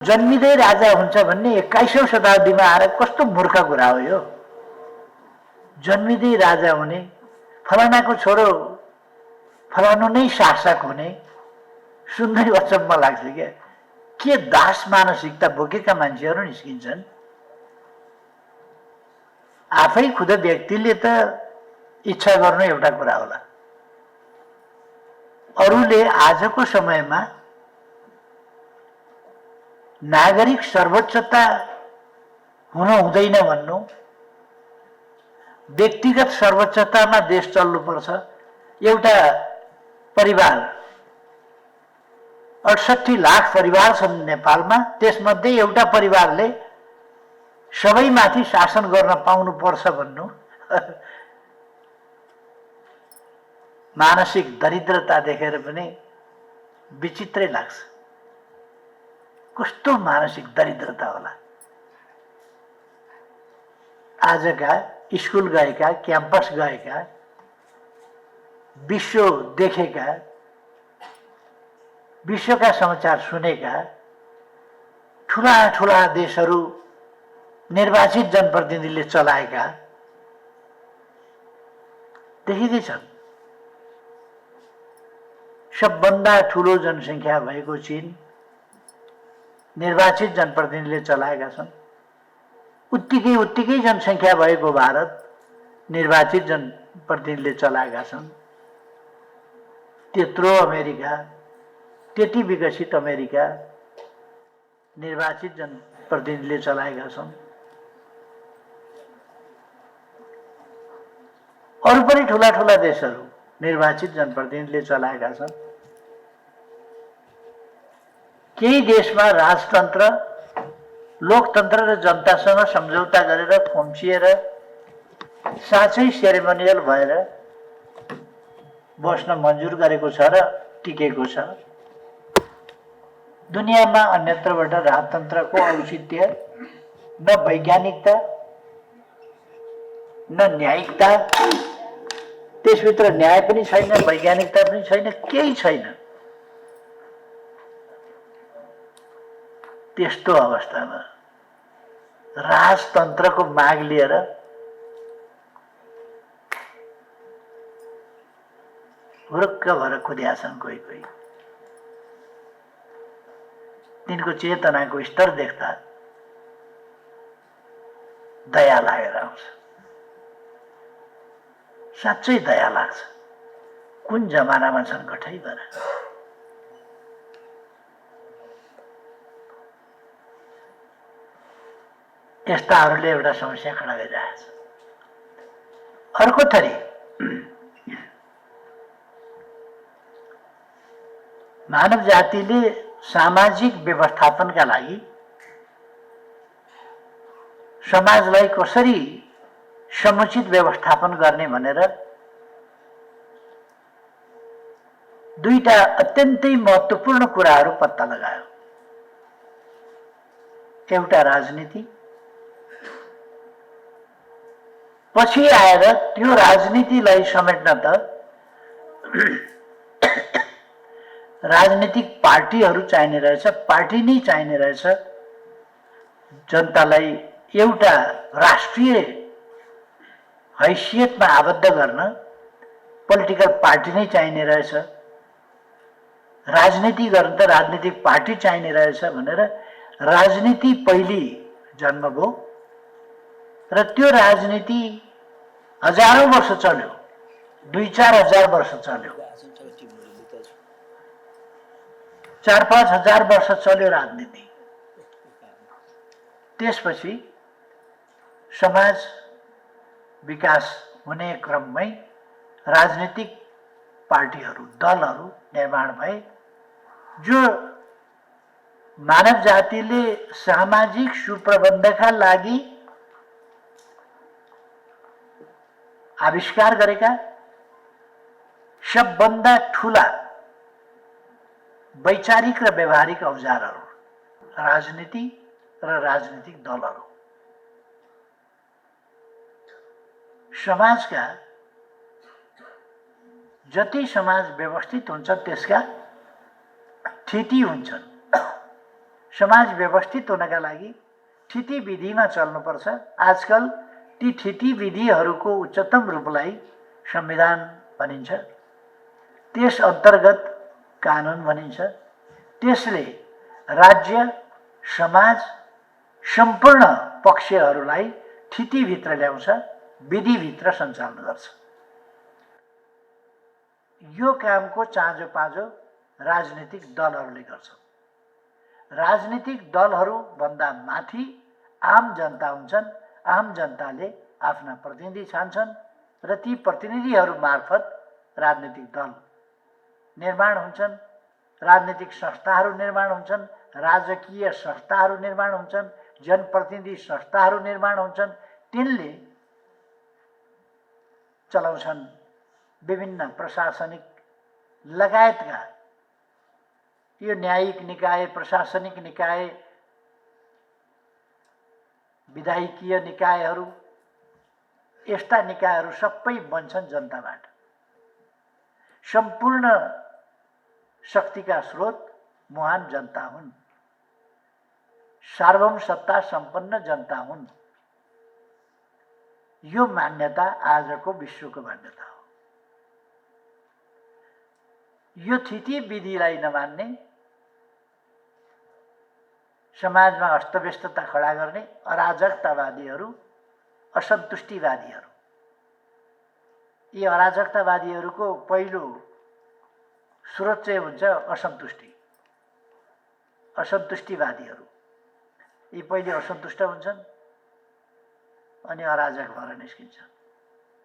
जन्मिँदै राजा हुन्छ भन्ने 21औं शताब्दीमा आएर कस्तो मूर्ख कुरा हो यो। जन्मिँदै राजा हुने, फलानाको छोरो फलानु नै शासक हुने सुन्दै अचम्म लाग्छ क्या। के दास मानसिकता बोकेका मान्छेहरू निस्किन्छन्। आफै खुद व्यक्तिले त इच्छा गर्नु एउटा कुरा होला, अरूले आजको समयमा नागरिक सर्वोच्चता हुन हुँदैन भन्नु, व्यक्तिगत सर्वोच्चतामा देश चल्नुपर्छ। एउटा परिवार 68 लाख परिवार छन् नेपालमा, त्यसमध्ये एउटा परिवारले सबैमाथि शासन गर्न पाउनुपर्छ भन्नु मानसिक दरिद्रता देखेर पनि विचित्रै लाग्छ। कस्तो मानसिक दरिद्रता होला। आजका स्कुल गएका, क्याम्पस गएका, विश्व देखेका, विश्वका समाचार सुनेका ठुला ठुला देशहरू निर्वाचित जनप्रतिनिधिले चलाएका देखिँदैछन्। सबभन्दा ठुलो जनसङ्ख्या भएको चीन निर्वाचित जनप्रतिनिधिले चलाएका छन्। उत्तिकै जनसङ्ख्या भएको भारत निर्वाचित जनप्रतिनिधिले चलाएका छन्। त्यत्रो अमेरिका, त्यति विकसित अमेरिका निर्वाचित जनप्रतिनिधिले चलाएका छन्। अरू पनि ठुला ठुला देशहरू निर्वाचित जनप्रतिनिधिले चलाएका छन्। केही देशमा राजतन्त्र, लोकतन्त्र र जनतासँग सम्झौता गरेर खुम्चिएर साँच्चै सेरेमोनियल भएर बस्न मन्जुर गरेको छ र टिकेको छ। दुनियाँमा अन्यत्रबाट राजतन्त्रको औचित्य न वैज्ञानिकता न न्यायिकता, त्यसभित्र न्याय पनि छैन, वैज्ञानिकता पनि छैन, केही छैन। त्यस्तो अवस्थामा राजतन्त्रको माग लिएर हुरुक्क भएर कुद्या छन् कोही कोही। तिनको चेतनाको स्तर देख्दा दया लागेर आउँछ। साँच्चै दया लाग्छ। कुन जमानामा छन् कठै भएर। यस्ताहरूले एउटा समस्या खडा गरिरहेको छ। अर्को थरी मानव जातिले सामाजिक व्यवस्थापनका लागि समाजलाई कसरी समुचित व्यवस्थापन गर्ने भनेर दुईटा अत्यन्तै महत्त्वपूर्ण कुराहरू पत्ता लगायो। एउटा राजनीति, पछि आएर त्यो राजनीतिलाई समेट्न त राजनीतिक पार्टीहरू चाहिने रहेछ, पार्टी नै चाहिने रहेछ। जनतालाई एउटा राष्ट्रिय हैसियतमा आबद्ध गर्न पोलिटिकल पार्टी नै चाहिने रहेछ। राजनीति गर्न त राजनीतिक पार्टी चाहिने रहेछ भनेर राजनीति पहिले जन्म भयो र त्यो राजनीति हजारौं वर्ष चल्यो, 2-4 हजार वर्ष चल्यो, 4-5 हजार वर्ष चल्यो राजनीति। त्यसपछि समाज विकास हुने क्रममै राजनीतिक पार्टीहरू, दलहरू निर्माण भए, जो मानव जातिले सामाजिक सुप्रबन्धका लागि आविष्कार गरेका सबभन्दा ठूला वैचारिक र व्यवहारिक औजारहरू राजनीति र राजनीतिक दलहरू। समाजका जति समाज व्यवस्थित हुन्छ त्यसका थिति हुन्छन्। समाज व्यवस्थित हुनका लागि थिति विधिमा चल्नुपर्छ। आजकल ती थिति विधिहरूको उच्चतम रूपलाई संविधान भनिन्छ, त्यस अन्तर्गत कानुन भनिन्छ। त्यसले राज्य, समाज, सम्पूर्ण पक्षहरूलाई थितिभित्र ल्याउँछ, विधिभित्र सञ्चालन गर्छ। यो कामको चाँजो पाँजो राजनीतिक दलहरूले गर्छन्। राजनीतिक दलहरूभन्दा माथि आम जनता हुन्छन्। आम जनताले आफ्ना प्रतिनिधि छान्छन् र ती प्रतिनिधिहरू मार्फत राजनीतिक दल निर्माण हुन्छन्, राजनीतिक संस्थाहरू निर्माण हुन्छन्, राजकीय संस्थाहरू निर्माण हुन्छन्, जनप्रतिनिधि संस्थाहरू निर्माण हुन्छन्। तिनले चलाउँछन् विभिन्न प्रशासनिक लगायतका यो न्यायिक निकाय, प्रशासनिक निकाय, विधायकीय निकायहरू, यस्ता निकायहरू सबै बन्छन् जनताबाट। सम्पूर्ण शक्तिका स्रोत महान जनता हुन्, सार्वभौम सत्ता सम्पन्न जनता हुन्। यो मान्यता आजको विश्वको मान्यता हो। यो थिति विधिलाई नमान्ने, समाजमा अस्तव्यस्तता खडा गर्ने अराजकतावादीहरू, असन्तुष्टिवादीहरू, यी अराजकतावादीहरूको पहिलो स्रोत चाहिँ हुन्छ असन्तुष्टि, असन्तुष्टिवादीहरू। यी पहिले असन्तुष्ट हुन्छन् अनि अराजक भएर निस्किन्छन्।